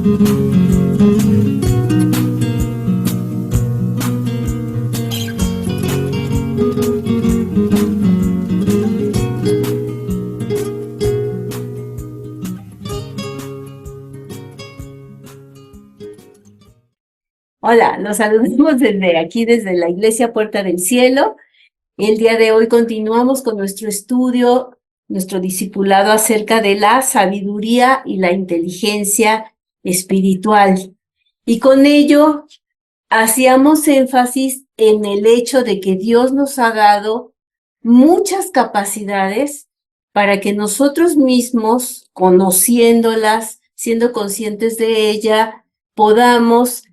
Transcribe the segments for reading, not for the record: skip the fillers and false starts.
Hola, los saludamos desde aquí, desde la Iglesia Puerta del Cielo. El día de hoy continuamos con nuestro estudio, nuestro discipulado acerca de la sabiduría y la inteligencia espiritual. Y con ello hacíamos énfasis en el hecho de que Dios nos ha dado muchas capacidades para que nosotros mismos, conociéndolas, siendo conscientes de ella, podamos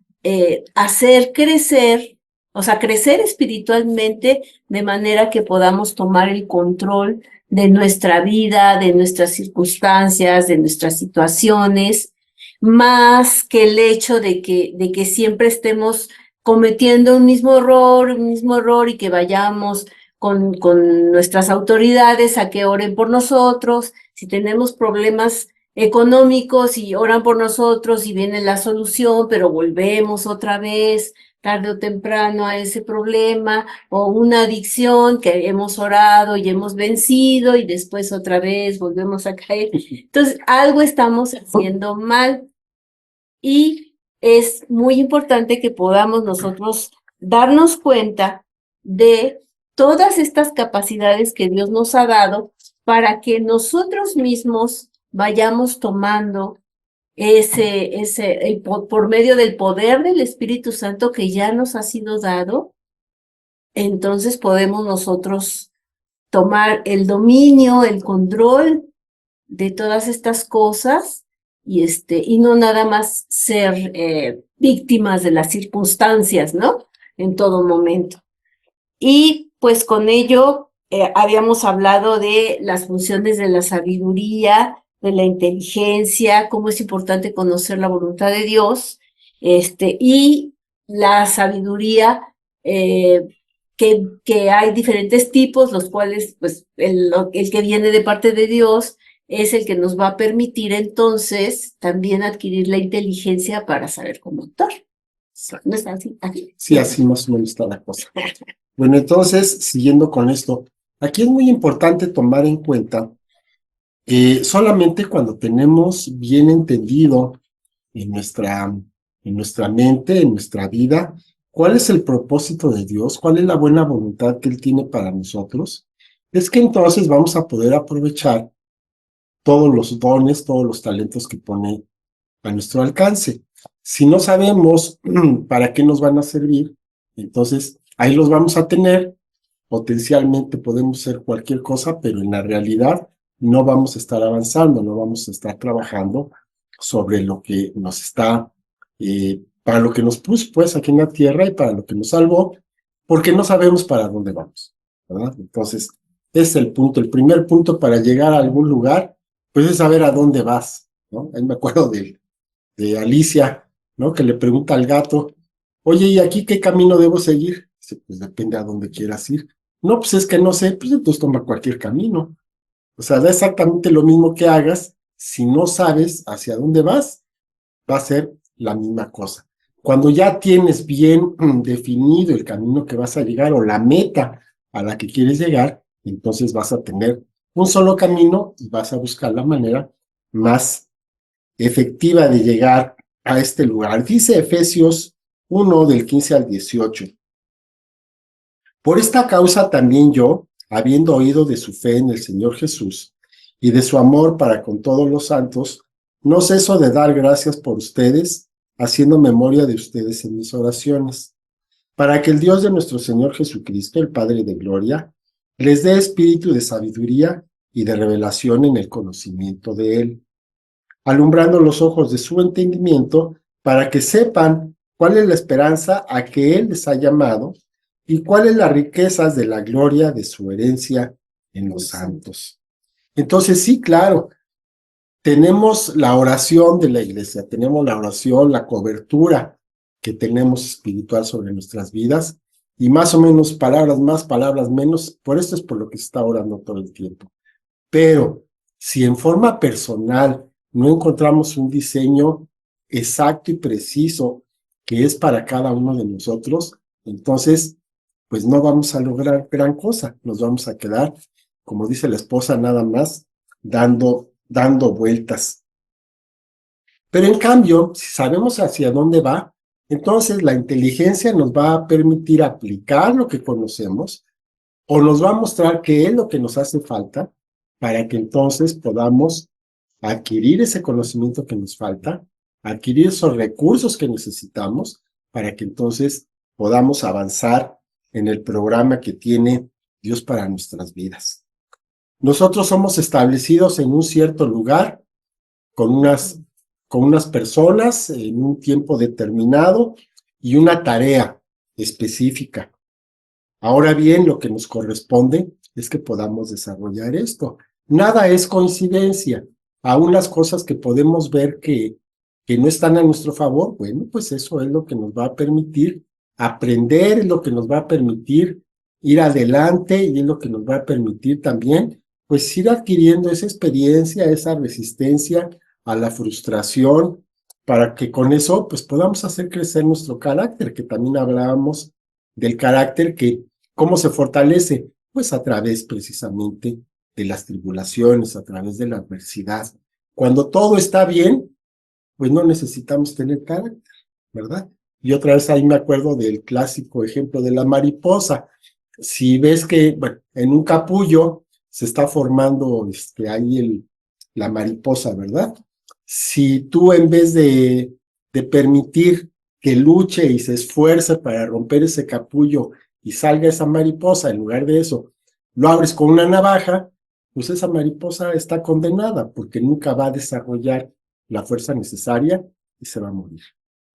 hacer crecer, o sea, crecer espiritualmente de manera que podamos tomar el control de nuestra vida, de nuestras circunstancias, de nuestras situaciones, más que el hecho de que siempre estemos cometiendo un mismo error y que vayamos con nuestras autoridades a que oren por nosotros. Si tenemos problemas económicos y oran por nosotros y viene la solución, pero volvemos otra vez tarde o temprano a ese problema, o una adicción que hemos orado y hemos vencido y después otra vez volvemos a caer. Entonces, algo estamos haciendo mal y es muy importante que podamos nosotros darnos cuenta de todas estas capacidades que Dios nos ha dado para que nosotros mismos vayamos tomando por medio del poder del Espíritu Santo que ya nos ha sido dado, entonces podemos nosotros tomar el dominio, el control de todas estas cosas y no nada más ser víctimas de las circunstancias, ¿no? En todo momento. Y pues con ello habíamos hablado de las funciones de la sabiduría, de la inteligencia, cómo es importante conocer la voluntad de Dios, y la sabiduría, que hay diferentes tipos, los cuales, pues, el que viene de parte de Dios es el que nos va a permitir entonces también adquirir la inteligencia para saber cómo actuar. ¿No es así? Sí, así más o menos está la cosa. Bueno, entonces, siguiendo con esto, aquí es muy importante tomar en cuenta que solamente cuando tenemos bien entendido en nuestra mente, en nuestra vida, cuál es el propósito de Dios, cuál es la buena voluntad que Él tiene para nosotros, es que entonces vamos a poder aprovechar todos los dones, todos los talentos que pone a nuestro alcance. Si no sabemos para qué nos van a servir, entonces ahí los vamos a tener. Potencialmente podemos ser cualquier cosa, pero en la realidad no vamos a estar avanzando, no vamos a estar trabajando sobre lo que nos está, para lo que nos puso pues aquí en la tierra y para lo que nos salvó, porque no sabemos para dónde vamos, ¿verdad? Entonces, es el punto, el primer punto para llegar a algún lugar, pues es saber a dónde vas, ¿no? Ahí me acuerdo de Alicia, ¿no? Que le pregunta al gato, oye, ¿y aquí qué camino debo seguir? Dice, pues depende a dónde quieras ir. No, pues es que no sé, pues entonces toma cualquier camino. O sea, da exactamente lo mismo que hagas, si no sabes hacia dónde vas, va a ser la misma cosa. Cuando ya tienes bien definido el camino que vas a llegar o la meta a la que quieres llegar, entonces vas a tener un solo camino y vas a buscar la manera más efectiva de llegar a este lugar. Dice Efesios 1 del 15 al 18. Por esta causa también yo, habiendo oído de su fe en el Señor Jesús y de su amor para con todos los santos, no ceso de dar gracias por ustedes, haciendo memoria de ustedes en mis oraciones, para que el Dios de nuestro Señor Jesucristo, el Padre de gloria, les dé espíritu de sabiduría y de revelación en el conocimiento de Él, alumbrando los ojos de su entendimiento, para que sepan cuál es la esperanza a que Él les ha llamado y cuáles las riquezas de la gloria de su herencia en los santos. Entonces, sí, claro, tenemos la oración de la iglesia, tenemos la oración, la cobertura que tenemos espiritual sobre nuestras vidas, y más o menos palabras más, palabras menos, por esto es por lo que se está orando todo el tiempo. Pero si en forma personal no encontramos un diseño exacto y preciso que es para cada uno de nosotros, entonces, pues no vamos a lograr gran cosa, nos vamos a quedar, como dice la esposa, nada más dando vueltas. Pero en cambio, si sabemos hacia dónde va, entonces la inteligencia nos va a permitir aplicar lo que conocemos o nos va a mostrar qué es lo que nos hace falta para que entonces podamos adquirir ese conocimiento que nos falta, adquirir esos recursos que necesitamos para que entonces podamos avanzar en el programa que tiene Dios para nuestras vidas. Nosotros somos establecidos en un cierto lugar con unas personas en un tiempo determinado y una tarea específica. Ahora bien, lo que nos corresponde es que podamos desarrollar esto. Nada es coincidencia. Aún las cosas que podemos ver que no están a nuestro favor, bueno, pues eso es lo que nos va a permitir aprender, es lo que nos va a permitir ir adelante y es lo que nos va a permitir también, pues ir adquiriendo esa experiencia, esa resistencia a la frustración, para que con eso pues podamos hacer crecer nuestro carácter, que también hablábamos del carácter que, ¿cómo se fortalece? Pues a través precisamente de las tribulaciones, a través de la adversidad. Cuando todo está bien, pues no necesitamos tener carácter, ¿verdad? Y otra vez ahí me acuerdo del clásico ejemplo de la mariposa. Si ves que, bueno, en un capullo se está formando ahí la mariposa, ¿verdad? Si tú en vez de permitir que luche y se esfuerce para romper ese capullo y salga esa mariposa, en lugar de eso, lo abres con una navaja, pues esa mariposa está condenada porque nunca va a desarrollar la fuerza necesaria y se va a morir,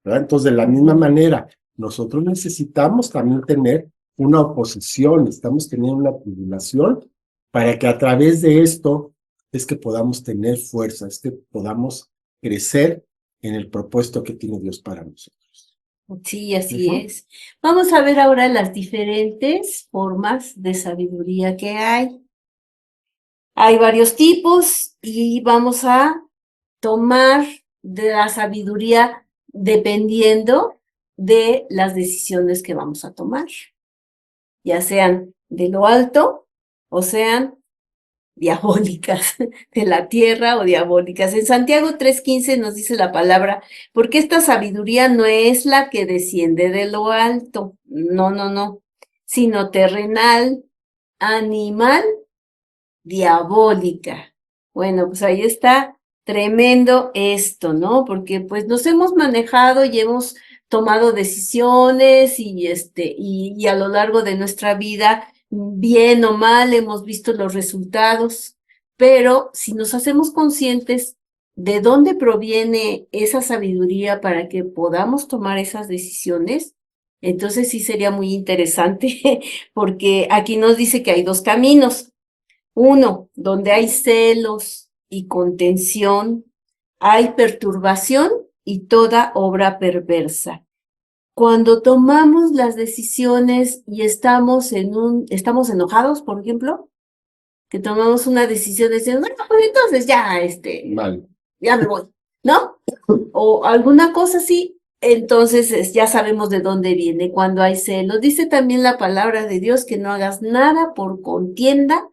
¿verdad? Entonces, de la misma manera, nosotros necesitamos también tener una oposición, necesitamos tener una tribulación para que a través de esto es que podamos tener fuerza, es que podamos crecer en el propósito que tiene Dios para nosotros. Sí, así es. Vamos a ver ahora las diferentes formas de sabiduría que hay. Hay varios tipos y vamos a tomar de la sabiduría dependiendo de las decisiones que vamos a tomar, ya sean de lo alto o sean diabólicas, de la tierra o diabólicas. En Santiago 3:15 nos dice la palabra, porque esta sabiduría no es la que desciende de lo alto, no, sino terrenal, animal, diabólica. Bueno, pues ahí está tremendo esto, ¿no? Porque pues nos hemos manejado y hemos tomado decisiones y a lo largo de nuestra vida, bien o mal, hemos visto los resultados, pero si nos hacemos conscientes de dónde proviene esa sabiduría para que podamos tomar esas decisiones, entonces sí sería muy interesante, porque aquí nos dice que hay dos caminos. Uno, donde hay celos y contención, hay perturbación y toda obra perversa. Cuando tomamos las decisiones y estamos enojados, por ejemplo, que tomamos una decisión de decir, bueno, pues entonces ya, Vale. ya me voy, ¿no? O alguna cosa así, entonces ya sabemos de dónde viene. Cuando hay celos, dice también la palabra de Dios que no hagas nada por contienda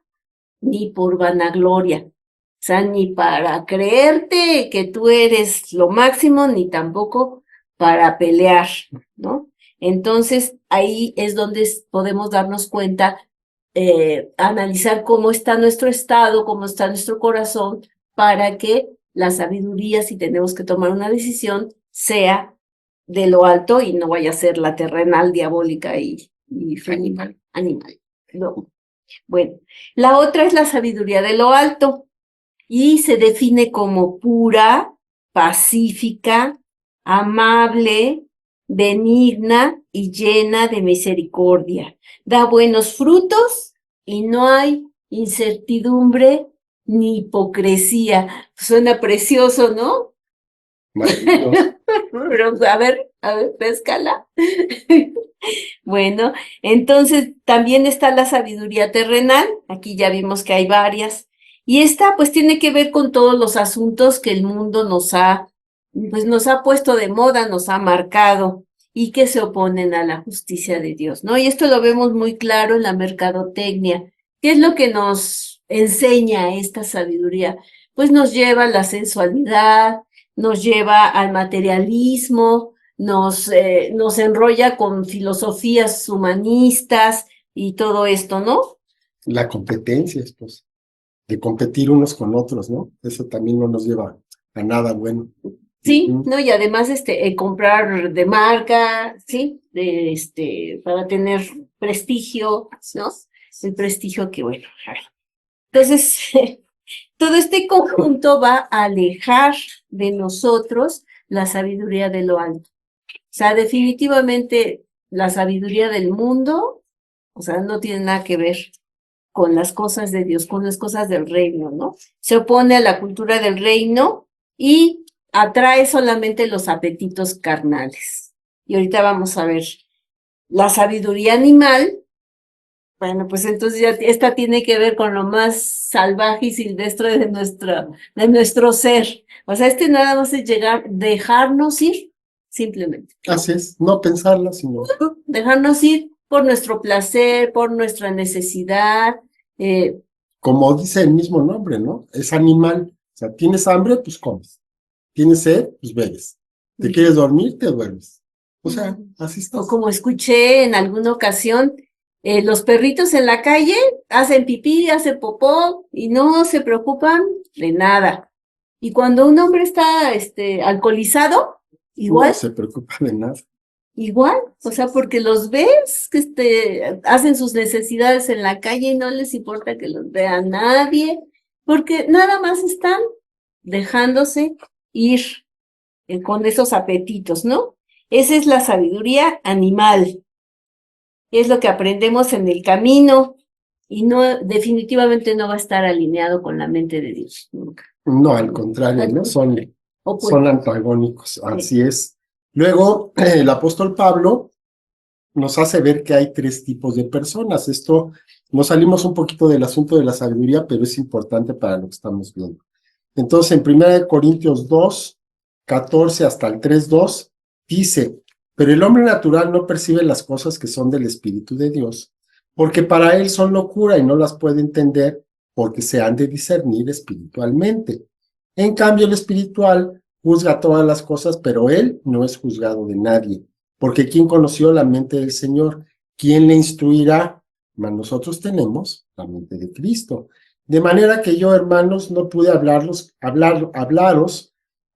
ni por vanagloria, o sea, ni para creerte que tú eres lo máximo, ni tampoco para pelear, ¿no? Entonces, ahí es donde podemos darnos cuenta, analizar cómo está nuestro estado, cómo está nuestro corazón, para que la sabiduría, si tenemos que tomar una decisión, sea de lo alto y no vaya a ser la terrenal, diabólica y animal, no. Bueno, la otra es la sabiduría de lo alto y se define como pura, pacífica, amable, benigna y llena de misericordia. Da buenos frutos y no hay incertidumbre ni hipocresía. Suena precioso, ¿no? Maravilloso. Pero a ver, péscala. Bueno, entonces también está la sabiduría terrenal, aquí ya vimos que hay varias, y esta pues tiene que ver con todos los asuntos que el mundo nos ha pues nos ha puesto de moda, nos ha marcado y que se oponen a la justicia de Dios, ¿no? Y esto lo vemos muy claro en la mercadotecnia. ¿Qué es lo que nos enseña esta sabiduría? Pues nos lleva a la sensualidad, nos lleva al materialismo, nos enrolla con filosofías humanistas y todo esto, ¿no? La competencia, pues, de competir unos con otros, ¿no? Eso también no nos lleva a nada bueno. Sí, ¿no? Y además comprar de marca, ¿sí? Para tener prestigio, ¿no? El prestigio que, bueno, a ver. Entonces, todo este conjunto va a alejar de nosotros la sabiduría de lo alto. O sea, definitivamente la sabiduría del mundo, o sea, no tiene nada que ver con las cosas de Dios, con las cosas del reino, ¿no? Se opone a la cultura del reino y atrae solamente los apetitos carnales. Y ahorita vamos a ver la sabiduría animal. Bueno, pues entonces ya esta tiene que ver con lo más salvaje y silvestre de nuestro ser. O sea, nada más es llegar, dejarnos ir, simplemente. Así es, no pensarla, sino Dejarnos ir por nuestro placer, por nuestra necesidad. como dice el mismo nombre, ¿no? Es animal. O sea, tienes hambre, pues comes. Tienes sed, pues bebes. ¿Te quieres dormir? Te duermes. O sea, así O estás. como escuché en alguna ocasión, los perritos en la calle hacen pipí, hacen popó y no se preocupan de nada. Y cuando un hombre está alcoholizado, igual, No se preocupa de nada. igual, o sea, porque los ves que hacen sus necesidades en la calle y no les importa que los vea nadie, porque nada más están dejándose ir con esos apetitos, ¿no? Esa es la sabiduría animal. Es lo que aprendemos en el camino y definitivamente no va a estar alineado con la mente de Dios, nunca. No, al contrario, ¿no? Son antagónicos, así es. Luego, el apóstol Pablo nos hace ver que hay tres tipos de personas. Esto, nos salimos un poquito del asunto de la sabiduría, pero es importante para lo que estamos viendo. Entonces, en 1 Corintios 2, 14 hasta el 3:2, dice, pero el hombre natural no percibe las cosas que son del Espíritu de Dios, porque para él son locura y no las puede entender, porque se han de discernir espiritualmente. En cambio, el espiritual juzga todas las cosas, pero él no es juzgado de nadie, porque ¿quién conoció la mente del Señor? ¿Quién le instruirá? Mas nosotros tenemos la mente de Cristo. De manera que yo, hermanos, no pude hablaros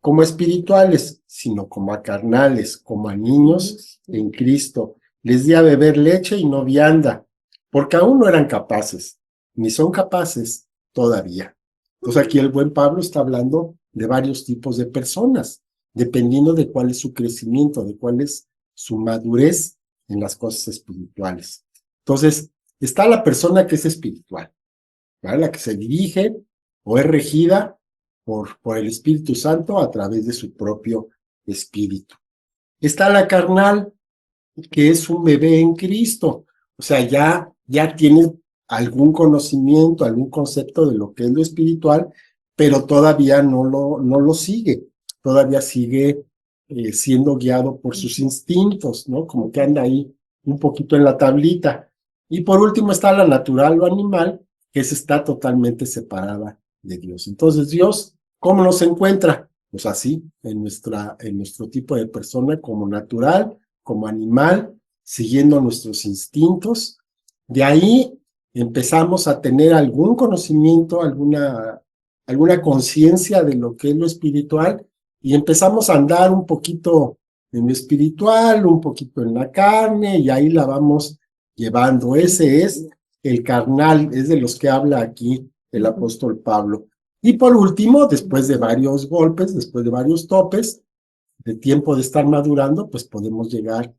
como espirituales, sino como a carnales, como a niños en Cristo. Les di a beber leche y no vianda, porque aún no eran capaces, ni son capaces todavía. Entonces aquí el buen Pablo está hablando de varios tipos de personas, dependiendo de cuál es su crecimiento, de cuál es su madurez en las cosas espirituales. Entonces, está la persona que es espiritual, ¿vale? La que se dirige o es regida por el Espíritu Santo a través de su propio espíritu. Está la carnal, que es un bebé en Cristo, o sea, ya tiene algún conocimiento, algún concepto de lo que es lo espiritual, pero todavía no lo sigue, todavía sigue siendo guiado por sus instintos, ¿no? Como que anda ahí un poquito en la tablita. Y por último está la natural o animal, que está totalmente separada de Dios. Entonces, Dios, ¿cómo nos encuentra? Pues así, en nuestro tipo de persona, como natural, como animal, siguiendo nuestros instintos. De ahí empezamos a tener algún conocimiento, alguna conciencia de lo que es lo espiritual, y empezamos a andar un poquito en lo espiritual, un poquito en la carne, y ahí la vamos llevando. Ese es el carnal, es de los que habla aquí el apóstol Pablo. Y por último, después de varios golpes, después de varios topes, de tiempo de estar madurando, pues podemos llegar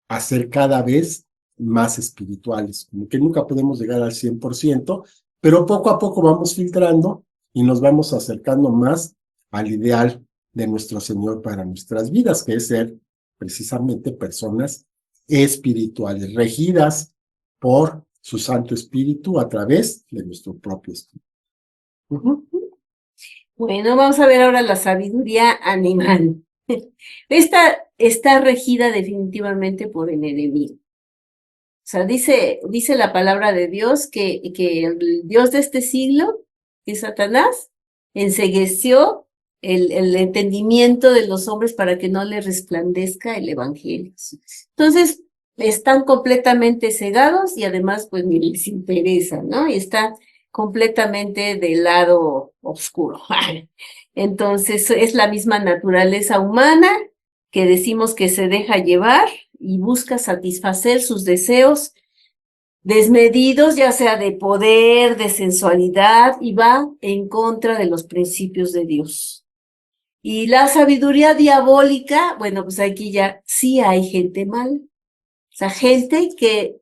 a ser cada vez más espirituales. Como que nunca podemos llegar al 100%, pero poco a poco vamos filtrando y nos vamos acercando más al ideal de nuestro Señor para nuestras vidas, que es ser precisamente personas espirituales, regidas por su Santo Espíritu a través de nuestro propio Espíritu. Bueno, vamos a ver ahora la sabiduría animal. Esta está regida definitivamente por el enemigo. O sea, dice la palabra de Dios que el Dios de este siglo, que es Satanás, encegueció el entendimiento de los hombres para que no les resplandezca el evangelio. Entonces, están completamente cegados y además, pues, ni les interesa, ¿no? Y están completamente del lado oscuro. Entonces, es la misma naturaleza humana que decimos que se deja llevar y busca satisfacer sus deseos desmedidos, ya sea de poder, de sensualidad, y va en contra de los principios de Dios. Y la sabiduría diabólica, bueno, pues aquí ya sí hay gente mal, o sea, gente que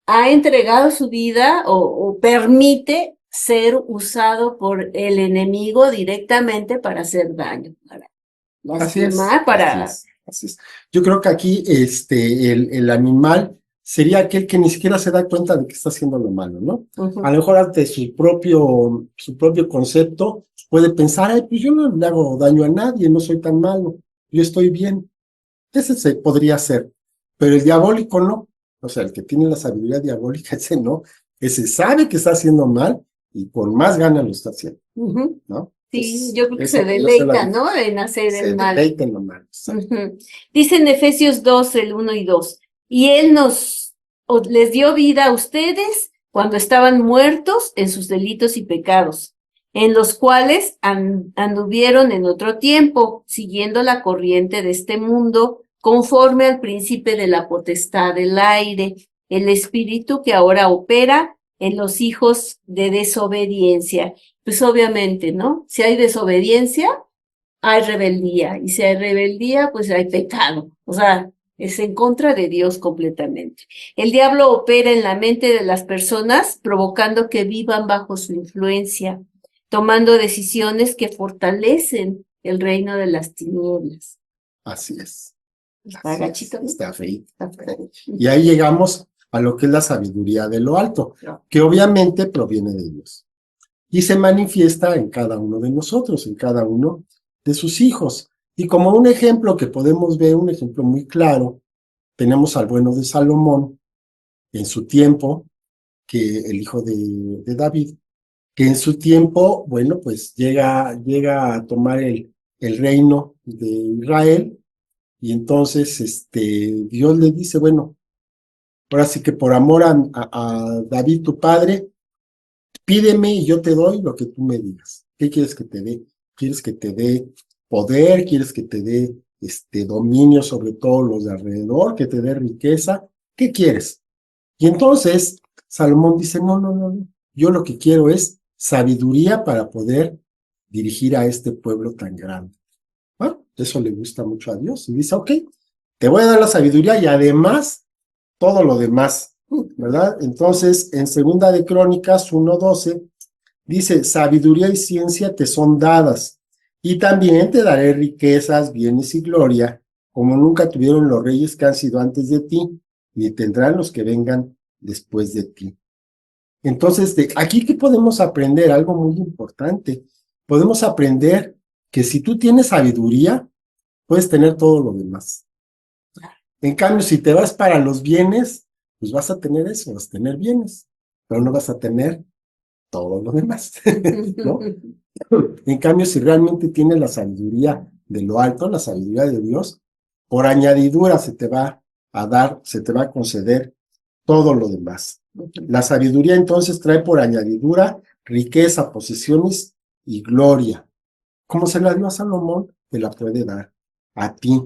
ha entregado su vida o permite ser usado por el enemigo directamente para hacer daño, para Así es, lastimar, así para... es, así es. Yo creo que aquí el animal sería aquel que ni siquiera se da cuenta de que está haciendo lo malo, ¿no? A lo mejor ante su propio concepto puede pensar, ay, pues yo no le hago daño a nadie, no soy tan malo, yo estoy bien. Ese se podría ser, pero el diabólico no. O sea, el que tiene la sabiduría diabólica, ese no. Ese sabe que está haciendo mal y con más ganas lo está haciendo, ¿no? Sí, yo creo que Eso se podría ser deleita, ¿no? En hacer el se mal. deleita en lo malo. Dice en Efesios 2, el 1 y 2, y Él les dio vida a ustedes cuando estaban muertos en sus delitos y pecados, en los cuales anduvieron en otro tiempo, siguiendo la corriente de este mundo, conforme al príncipe de la potestad del aire, el espíritu que ahora opera en los hijos de desobediencia. Pues obviamente, ¿no? Si hay desobediencia, hay rebeldía, y si hay rebeldía, pues hay pecado. O sea, es en contra de Dios completamente. El diablo opera en la mente de las personas, provocando que vivan bajo su influencia, tomando decisiones que fortalecen el reino de las tinieblas. Así es. Está Así es, gachito, ¿no? está feíto. Está feo. Y ahí llegamos a lo que es la sabiduría de lo alto, No. que obviamente proviene de Dios. Y se manifiesta en cada uno de nosotros, en cada uno de sus hijos. Y como un ejemplo que podemos ver, un ejemplo muy claro, tenemos al bueno de Salomón en su tiempo, que el hijo de David, que en su tiempo, bueno, pues llega a tomar el reino de Israel, y entonces Dios le dice, bueno, ahora sí que por amor a David, tu padre, pídeme y yo te doy lo que tú me digas. ¿Qué quieres que te dé? ¿Quieres que te dé poder? ¿Quieres que te dé dominio sobre todos los de alrededor? ¿Que te dé riqueza? ¿Qué quieres? Y entonces Salomón dice, no, no, no, no. Yo lo que quiero es sabiduría para poder dirigir a este pueblo tan grande. Bueno, eso le gusta mucho a Dios. Y dice, ok, te voy a dar la sabiduría y además todo lo demás, ¿verdad? Entonces, en Segunda de Crónicas 1:12, dice, sabiduría y ciencia te son dadas, y también te daré riquezas, bienes y gloria, como nunca tuvieron los reyes que han sido antes de ti, ni tendrán los que vengan después de ti. Entonces, aquí que podemos aprender algo muy importante. Podemos aprender que si tú tienes sabiduría, puedes tener todo lo demás. En cambio, si te vas para los bienes, pues vas a tener eso, vas a tener bienes, pero no vas a tener todo lo demás, ¿no? En cambio, si realmente tienes la sabiduría de lo alto, la sabiduría de Dios, por añadidura se te va a dar, se te va a conceder todo lo demás. La sabiduría entonces trae por añadidura riqueza, posesiones y gloria. Como se la dio a Salomón, te la puede dar a ti.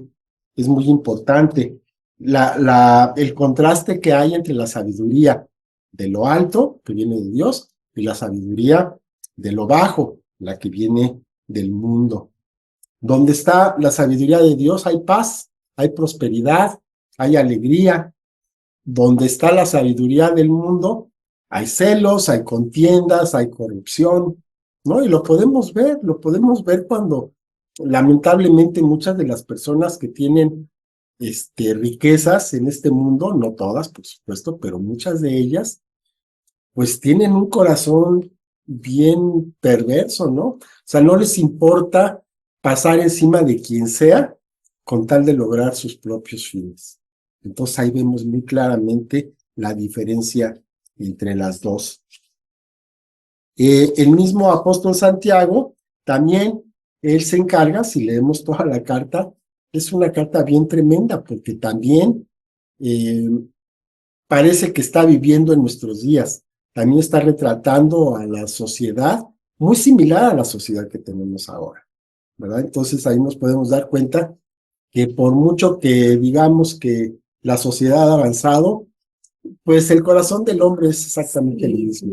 Es muy importante el contraste que hay entre la sabiduría de lo alto, que viene de Dios, y la sabiduría de lo bajo, la que viene del mundo. Donde está la sabiduría de Dios hay paz, hay prosperidad, hay alegría. Donde está la sabiduría del mundo, hay celos, hay contiendas, hay corrupción, ¿no? Y lo podemos ver cuando lamentablemente muchas de las personas que tienen riquezas en este mundo, no todas, por supuesto, pero muchas de ellas, pues tienen un corazón bien perverso, ¿no? O sea, no les importa pasar encima de quien sea con tal de lograr sus propios fines. Entonces ahí vemos muy claramente la diferencia entre las dos. El mismo apóstol Santiago también, él se encarga, si leemos toda la carta, es una carta bien tremenda porque también parece que está viviendo en nuestros días. También está retratando a la sociedad muy similar a la sociedad que tenemos ahora, ¿verdad? Entonces ahí nos podemos dar cuenta que por mucho que digamos que la sociedad ha avanzado, pues el corazón del hombre es exactamente el mismo,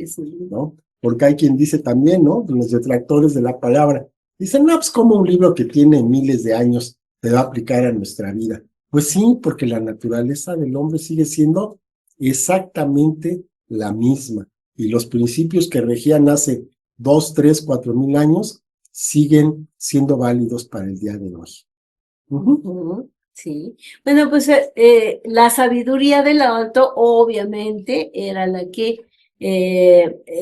¿no? Porque hay quien dice también, ¿no? Los detractores de la palabra, dicen, no, pues como un libro que tiene miles de años se va a aplicar a nuestra vida. Pues sí, porque la naturaleza del hombre sigue siendo exactamente la misma. Y los principios que regían hace 2, 3, 4,000 años siguen siendo válidos para el día de hoy. Sí. Bueno, pues la sabiduría del alto obviamente era la que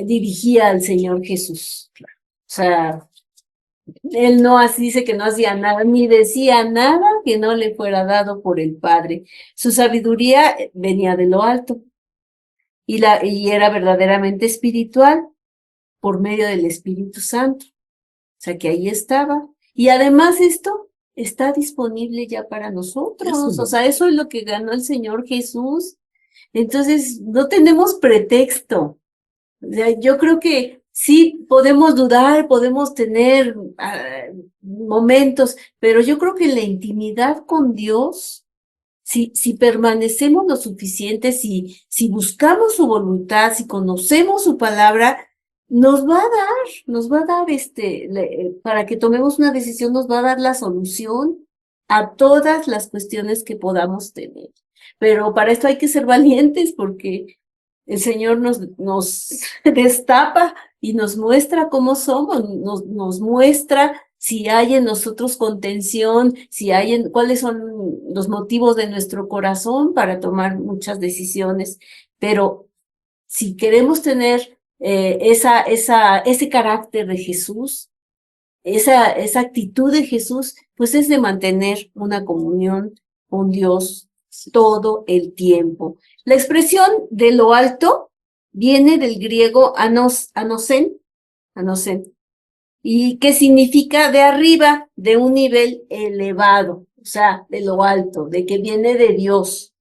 dirigía al Señor Jesús. O sea, él no dice que no hacía nada, ni decía nada que no le fuera dado por el Padre. Su sabiduría venía de lo alto y era verdaderamente espiritual por medio del Espíritu Santo. O sea, que ahí estaba. Y además esto está disponible ya para nosotros. O sea, eso es lo que ganó el Señor Jesús. Entonces, no tenemos pretexto. O sea, yo creo que sí podemos dudar, podemos tener momentos, pero yo creo que la intimidad con Dios, si permanecemos lo suficiente, si buscamos su voluntad, si conocemos su palabra, nos va a dar para que tomemos una decisión, nos va a dar la solución a todas las cuestiones que podamos tener. Pero para esto hay que ser valientes porque el Señor nos destapa y nos muestra cómo somos, nos muestra si hay en nosotros contención, cuáles son los motivos de nuestro corazón para tomar muchas decisiones. Pero si queremos tener ese carácter de Jesús, esa actitud de Jesús, pues es de mantener una comunión con Dios todo el tiempo. La expresión de lo alto viene del griego anosen, y que significa de arriba, de un nivel elevado, o sea, de lo alto, de que viene de Dios.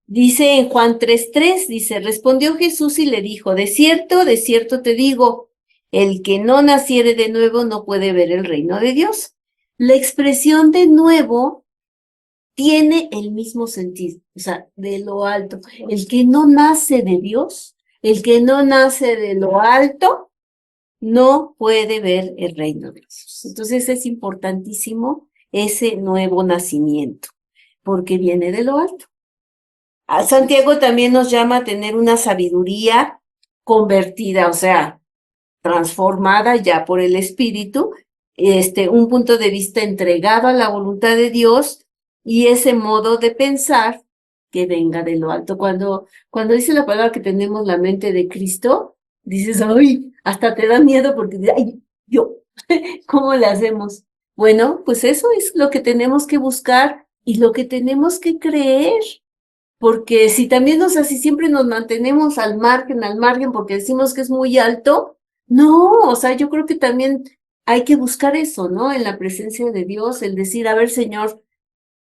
Dice en Juan 3:3, dice, respondió Jesús y le dijo, de cierto te digo, el que no naciere de nuevo no puede ver el reino de Dios. La expresión de nuevo tiene el mismo sentido, o sea, de lo alto. El que no nace de Dios, el que no nace de lo alto, no puede ver el reino de Dios. Entonces es importantísimo ese nuevo nacimiento, porque viene de lo alto. A Santiago también nos llama a tener una sabiduría convertida, o sea, transformada ya por el Espíritu, un punto de vista entregado a la voluntad de Dios y ese modo de pensar que venga de lo alto. Cuando dice la palabra que tenemos la mente de Cristo, dices, ay, hasta te da miedo porque, ay, ¿cómo le hacemos? Bueno, pues eso es lo que tenemos que buscar y lo que tenemos que creer. Porque si también así siempre nos mantenemos al margen, porque decimos que es muy alto, no, o sea, yo creo que también hay que buscar eso, ¿no? En la presencia de Dios, el decir, a ver, Señor,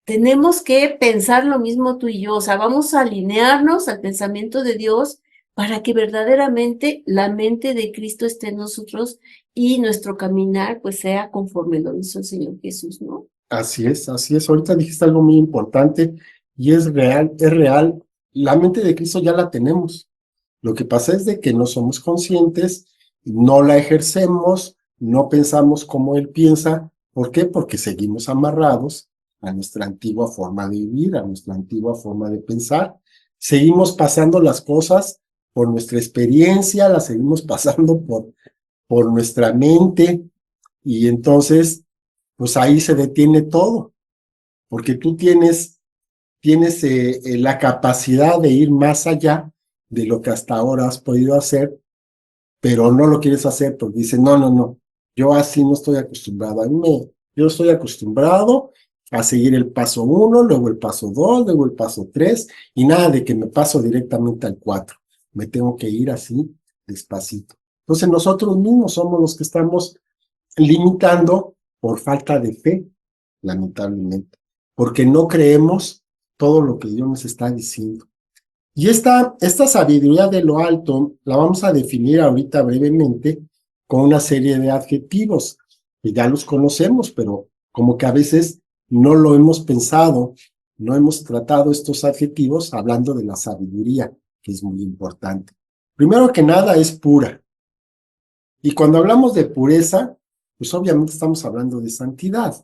tenemos que pensar lo mismo tú y yo, o sea, vamos a alinearnos al pensamiento de Dios para que verdaderamente la mente de Cristo esté en nosotros y nuestro caminar pues sea conforme lo hizo el Señor Jesús, ¿no? Así es, así es. Ahorita dijiste algo muy importante y es real, es real. La mente de Cristo ya la tenemos. Lo que pasa es de que no somos conscientes, no la ejercemos, no pensamos como Él piensa. ¿Por qué? Porque seguimos amarrados a nuestra antigua forma de vivir, a nuestra antigua forma de pensar. Seguimos pasando las cosas por nuestra experiencia, las seguimos pasando por nuestra mente y entonces pues ahí se detiene todo, porque tú tienes la capacidad de ir más allá de lo que hasta ahora has podido hacer pero no lo quieres hacer porque dices, no, no, no, yo así no estoy acostumbrado. Yo estoy acostumbrado a seguir el paso 1, luego el paso 2, luego el paso 3, y nada de que me paso directamente al 4. Me tengo que ir así, despacito. Entonces nosotros mismos somos los que estamos limitando por falta de fe, lamentablemente, porque no creemos todo lo que Dios nos está diciendo. Y esta sabiduría de lo alto la vamos a definir ahorita brevemente con una serie de adjetivos que ya los conocemos, pero como que a veces no lo hemos pensado, no hemos tratado estos adjetivos hablando de la sabiduría, que es muy importante. Primero que nada es pura. Y cuando hablamos de pureza, pues obviamente estamos hablando de santidad.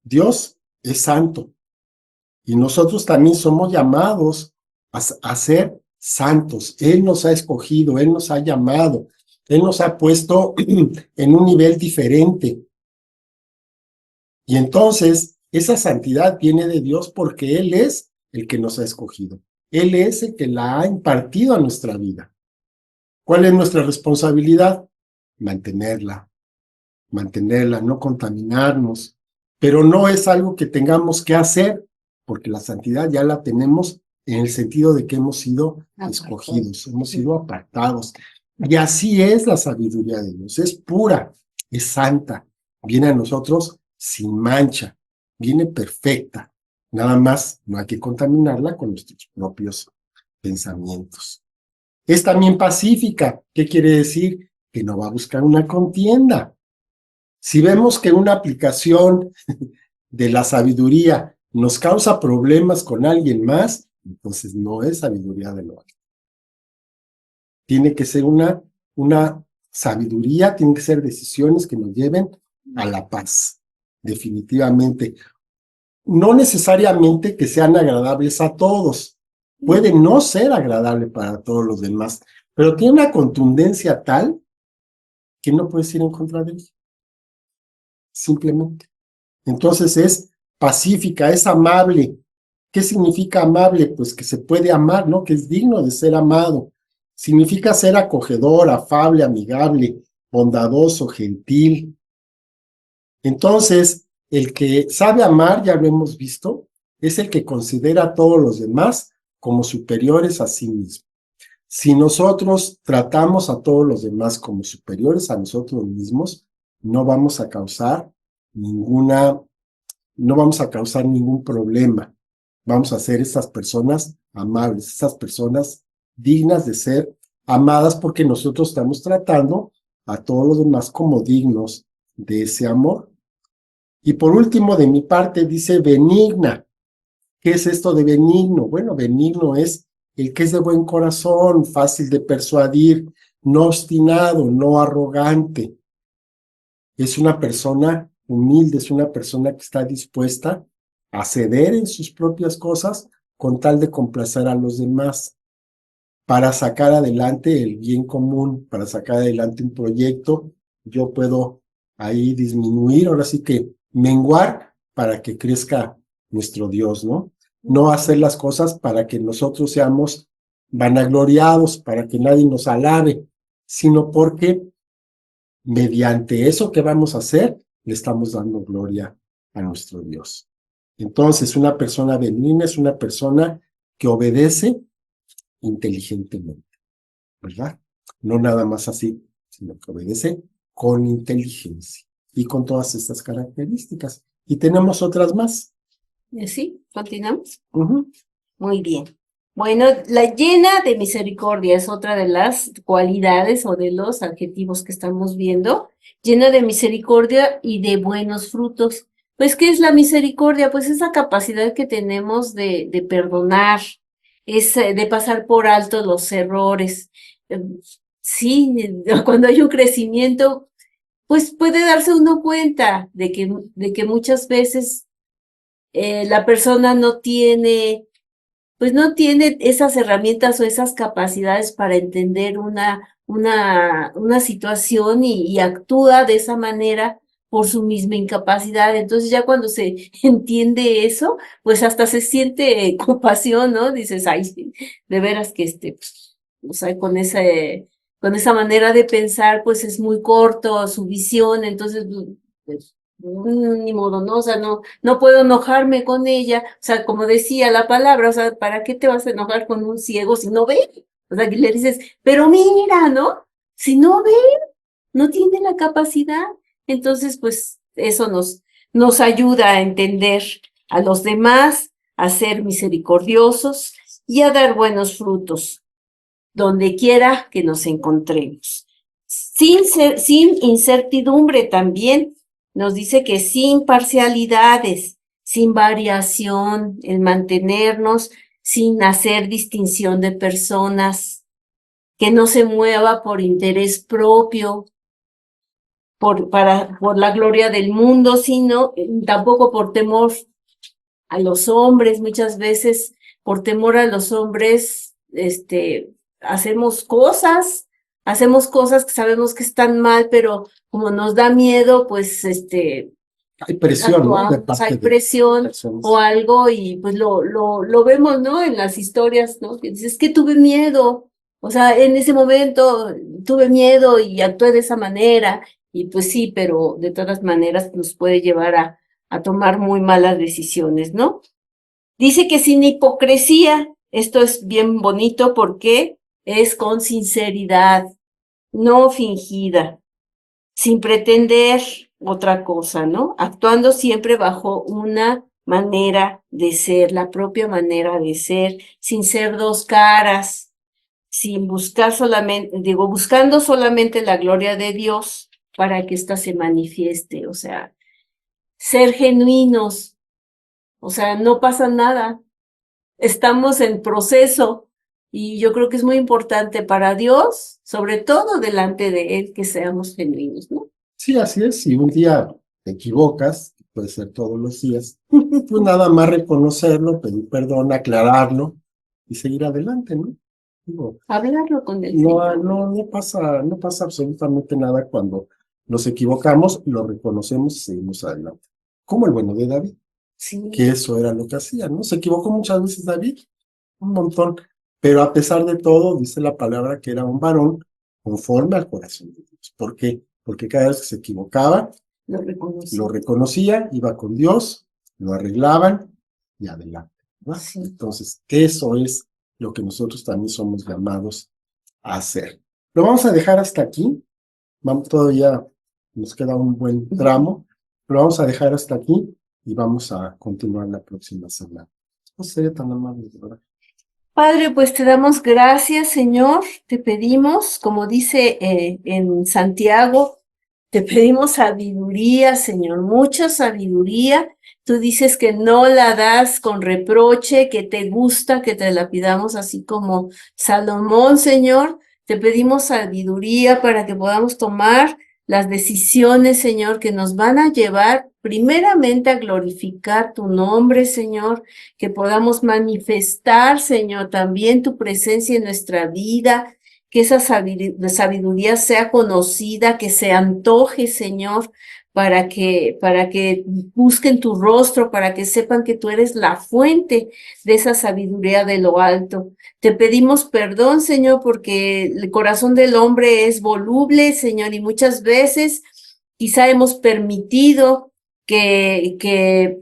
Dios es santo y nosotros también somos llamados a ser santos. Él nos ha escogido, Él nos ha llamado, Él nos ha puesto en un nivel diferente. Y entonces, esa santidad viene de Dios porque Él es el que nos ha escogido. Él es el que la ha impartido a nuestra vida. ¿Cuál es nuestra responsabilidad? Mantenerla, no contaminarnos. Pero no es algo que tengamos que hacer, porque la santidad ya la tenemos en el sentido de que hemos sido escogidos, hemos sido apartados. Y así es la sabiduría de Dios, es pura, es santa, viene a nosotros sin mancha, viene perfecta. Nada más no hay que contaminarla con nuestros propios pensamientos. Es también pacífica. ¿Qué quiere decir? Que no va a buscar una contienda. Si vemos que una aplicación de la sabiduría nos causa problemas con alguien más, entonces no es sabiduría de lo alto. Tiene que ser una sabiduría, tienen que ser decisiones que nos lleven a la paz, definitivamente. No necesariamente que sean agradables a todos, puede no ser agradable para todos los demás, pero tiene una contundencia tal que no puedes ir en contra de ella, simplemente. Entonces es pacífica, es amable. ¿Qué significa amable? Pues que se puede amar, ¿no? Que es digno de ser amado. Significa ser acogedor, afable, amigable, bondadoso, gentil. Entonces, el que sabe amar, ya lo hemos visto, es el que considera a todos los demás como superiores a sí mismo. Si nosotros tratamos a todos los demás como superiores a nosotros mismos, no vamos a causar ningún problema. Vamos a ser esas personas amables, esas personas dignas de ser amadas porque nosotros estamos tratando a todos los demás como dignos de ese amor. Y por último, de mi parte, dice benigna. ¿Qué es esto de benigno? Bueno, benigno es el que es de buen corazón, fácil de persuadir, no obstinado, no arrogante. Es una persona humilde, es una persona que está dispuesta a ceder en sus propias cosas con tal de complacer a los demás para sacar adelante el bien común, para sacar adelante un proyecto. Yo puedo ahí disminuir, ahora sí que menguar para que crezca nuestro Dios, ¿no? No hacer las cosas para que nosotros seamos vanagloriados, para que nadie nos alabe, sino porque mediante eso que vamos a hacer, le estamos dando gloria a nuestro Dios. Entonces, una persona benigna es una persona que obedece inteligentemente, ¿verdad? No nada más así, sino que obedece con inteligencia y con todas estas características. Y tenemos otras más. ¿Sí? ¿Continuamos? Muy bien. Bueno, la llena de misericordia es otra de las cualidades o de los adjetivos que estamos viendo. Llena de misericordia y de buenos frutos. Pues, ¿qué es la misericordia? Pues esa capacidad que tenemos de perdonar, es de pasar por alto los errores. Sí, cuando hay un crecimiento, pues puede darse uno cuenta de que muchas veces la persona no tiene esas herramientas o esas capacidades para entender una situación y actúa de esa manera por su misma incapacidad. Entonces ya cuando se entiende eso, pues hasta se siente compasión, ¿no? Dices, ay, sí, de veras que o sea, con esa manera de pensar, pues es muy corto su visión, entonces, pues, ni modo, ¿no? O sea, no puedo enojarme con ella, o sea, como decía la palabra, o sea, ¿para qué te vas a enojar con un ciego si no ve? O sea, que le dices, pero mira, ¿no? Si no ve, no tiene la capacidad. Entonces, pues eso nos ayuda a entender a los demás, a ser misericordiosos y a dar buenos frutos donde quiera que nos encontremos. Sin incertidumbre también, nos dice que sin parcialidades, sin variación, en mantenernos sin hacer distinción de personas, que no se mueva por interés propio, por la gloria del mundo, sino tampoco por temor a los hombres. Muchas veces, por temor a los hombres, hacemos cosas que sabemos que están mal, pero como nos da miedo, pues, Hay presión, ¿no? De actuamos, parte hay de presión personas. o algo y pues lo vemos, ¿no? En las historias, ¿no? Que dices, que tuve miedo, o sea, en ese momento tuve miedo y actué de esa manera, y pues sí, pero de todas maneras nos puede llevar a tomar muy malas decisiones, ¿no? Dice que sin hipocresía, esto es bien bonito porque es con sinceridad, no fingida, sin pretender otra cosa, ¿no? Actuando siempre bajo una manera de ser, la propia manera de ser, sin ser dos caras, sin buscar solamente, buscando solamente la gloria de Dios para que ésta se manifieste, o sea, ser genuinos, o sea, no pasa nada, estamos en proceso y yo creo que es muy importante para Dios, sobre todo delante de Él, que seamos genuinos, ¿no? Sí, así es. Si un día te equivocas, puede ser todos los días, pues nada más reconocerlo, pedir perdón, aclararlo y seguir adelante, ¿no? Digo, Hablarlo con el no, Señor. no pasa absolutamente nada cuando nos equivocamos, lo reconocemos y seguimos adelante. Como el bueno de David, Sí, que eso era lo que hacía, ¿no? Se equivocó muchas veces David, un montón, pero a pesar de todo, dice la palabra que era un varón conforme al corazón de Dios. ¿Por qué? Porque cada vez que se equivocaba, lo reconocí. lo reconocía, iba con Dios, lo arreglaban y adelante, ¿verdad? Sí. Entonces, eso es lo que nosotros también somos llamados a hacer. Lo vamos a dejar hasta aquí. Vamos, todavía nos queda un buen tramo, lo vamos a dejar hasta aquí y vamos a continuar la próxima semana. No sería tan amable, ¿verdad? Padre, pues te damos gracias, Señor. Te pedimos, como dice en Santiago, te pedimos sabiduría, Señor, mucha sabiduría. Tú dices que no la das con reproche, que te gusta que te la pidamos así como Salomón, Señor. Te pedimos sabiduría para que podamos tomar las decisiones, Señor, que nos van a llevar primeramente a glorificar tu nombre, Señor, que podamos manifestar, Señor, también tu presencia en nuestra vida, que esa sabiduría sea conocida, que se antoje, Señor, para que busquen tu rostro, para que sepan que tú eres la fuente de esa sabiduría de lo alto. Te pedimos perdón, Señor, porque el corazón del hombre es voluble, Señor, y muchas veces quizá hemos permitido que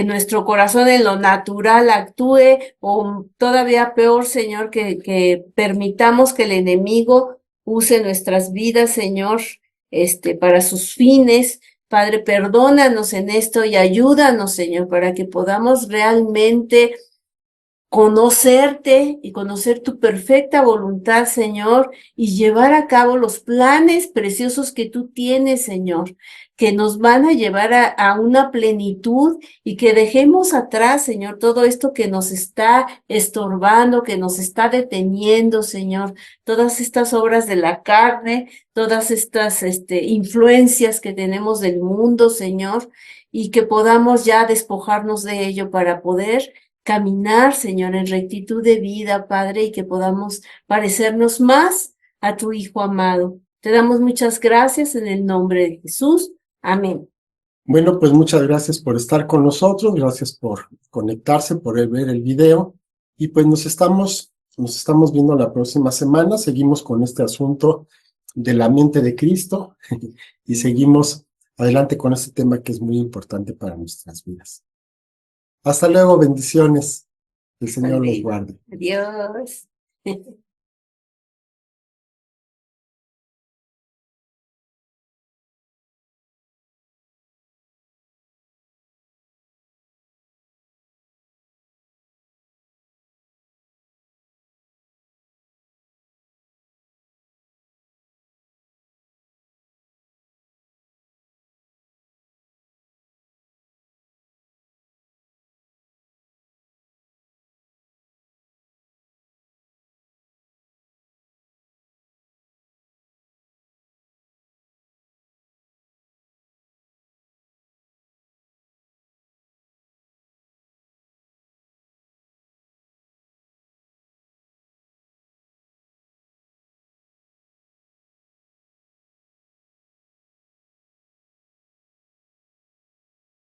nuestro corazón en lo natural actúe, o todavía peor, Señor, que permitamos que el enemigo use nuestras vidas, Señor, para sus fines. Padre, perdónanos en esto y ayúdanos, Señor, para que podamos realmente conocerte y conocer tu perfecta voluntad, Señor, y llevar a cabo los planes preciosos que tú tienes, Señor, que nos van a llevar a una plenitud y que dejemos atrás, Señor, todo esto que nos está estorbando, que nos está deteniendo, Señor, todas estas obras de la carne, todas estas influencias que tenemos del mundo, Señor, y que podamos ya despojarnos de ello para poder caminar, Señor, en rectitud de vida, Padre, y que podamos parecernos más a tu Hijo amado. Te damos muchas gracias en el nombre de Jesús. Amén. Bueno, pues muchas gracias por estar con nosotros, gracias por conectarse, por ver el video y pues nos estamos Nos estamos viendo la próxima semana. Seguimos con este asunto de la mente de Cristo y seguimos adelante con este tema que es muy importante para nuestras vidas. Hasta luego, bendiciones. El Señor los guarde. Adiós.